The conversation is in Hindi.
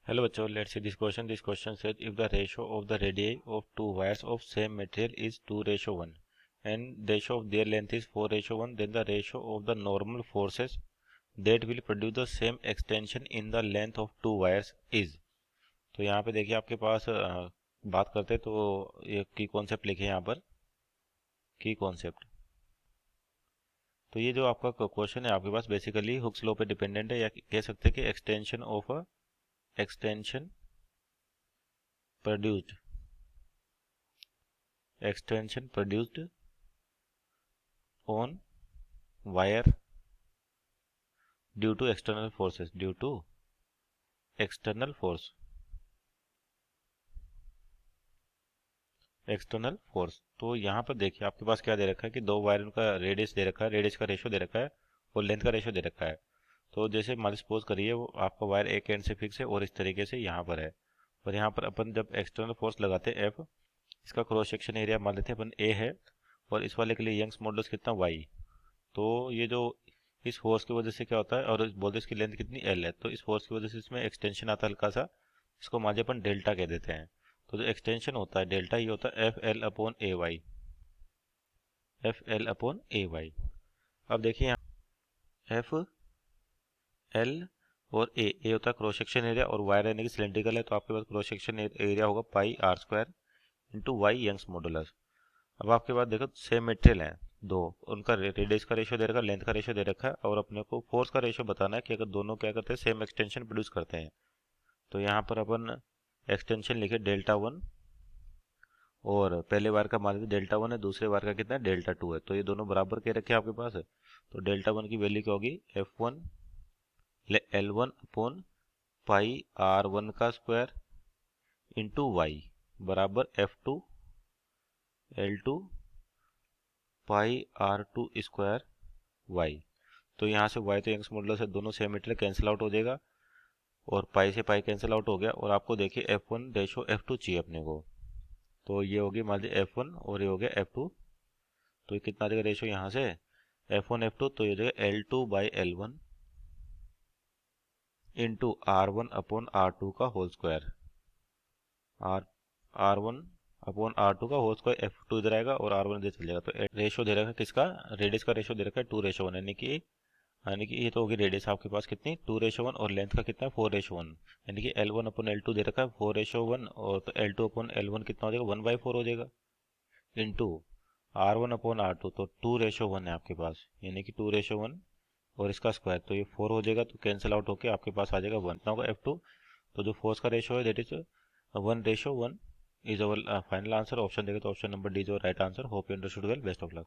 Hello bachcho, let's see this question. This question says if the ratio of the radii of two wires of same material is 2:1 and ratio of their length is 4:1, then the ratio of the normal forces that will produce the same extension in the length of two wires is। तो यहाँ पे देखिए आपके पास बात करते हैं तो ये की कॉन्सेप्ट लिखे यहाँ पर की कॉन्सेप्ट। तो ये जो आपका क्वेश्चन है आपके पास बेसिकली हुक्स लॉ पे डिपेंडेंट है, या कह सकते हैं कि extension of a extension produced on wire due to external forces, due to external force, external force. तो यहाँ पर देखिए आपके पास क्या दे रखा है कि दो वायर का रेडियस दे रखा है, रेडियस का रेशो दे रखा है और लेंथ का रेशो दे रखा है। तो जैसे मान सपोज करिए वो आपका वायर एक एंड से फिक्स है और इस तरीके से यहाँ पर है, और यहाँ पर अपन जब एक्सटर्नल फोर्स लगाते हैं एफ, इसका क्रॉस सेक्शन एरिया मान लेते हैं अपन ए है, और इस वाले के लिए यंग्स मॉडुलस कितना वाई। तो ये जो इस फोर्स की वजह से क्या होता है, और बोलते इसकी लेंथ कितनी एल है, तो इस फोर्स की वजह से इसमें एक्सटेंशन आता है हल्का सा, इसको मान अपन डेल्टा कह देते हैं। तो जो एक्सटेंशन होता है डेल्टा ये होता है एफ एल अपॉन ए वाई, एफ एल अपॉन ए वाई। अब देखिए यहाँ एफ एल और ए होता है क्रॉस सेक्शन एरिया, और वायर यानी कि सिलेंड्रिकल है तो आपके पास क्रॉस सेक्शन एरिया होगा pi r square into Y Young's modulus. अब आपके पास देखो सेम मटेरियल है दो, उनका रेडियस का रेशियो दे रखा है, लेंथ का रेशियो दे रखा है, और अपने को फोर्स का रेशियो बताना है कि अगर दोनों क्या करते हैं सेम एक्सटेंशन प्रोड्यूस करते हैं। तो यहाँ पर अपन एक्सटेंशन लिखे डेल्टा वन, और पहले बार का मान लीजिए डेल्टा वन है, दूसरे बार का कितना है डेल्टा टू है, तो ये दोनों बराबर के रखे आपके पास है। तो डेल्टा वन की वैल्यू क्या होगी f one l one upon pi r one का स्क्वायर इंटू वाई बराबर f two l two pi r two square y. तो यहाँ से y तो यंग्स मॉडुलस से दोनों सेम मीटर कैंसिल आउट हो जाएगा, और पाई से पाई कैंसिल आउट हो गया, और आपको देखिए f1 रेशो f2 चाहिए अपने को। तो ये होगी मान लीजिए f1 और ये हो गया f2, तो ये कितना आ जाएगा रेशो यहाँ से f1 f2, तो ये हो जाएगा L2 by L1 into R1 upon R2 का whole square, are R1 upon R2 का होल स्क्वायर, f2 इधर आएगा और R1 इधर चल जाएगा। तो रेशो दे रखा है किसका, रेडियस का रेशो दे रखा है 2:1, यानी कि ये तो होगी रेडियस आपके पास कितनी 2:1, और लेंथ का कितना है 4:1, यानी कि L1 अपॉन L2 दे रखा है 4:1, और तो L2 अपॉन L1 कितना हो जाएगा 1/4 हो जाएगा, इंटू R1 अपॉन R2 तो 2:1 है आपके पास, यानी कि 2:1 और इसका स्क्वायर, तो ये 4 हो जाएगा, तो कैंसिल आउट होकर आपके पास आ जाएगा 1 होगा F2। तो जो फोर्स का रेशो है that is 1:1 is our final answer. Option देगा तो option number D is our right answer. Hope you understood well, best of luck.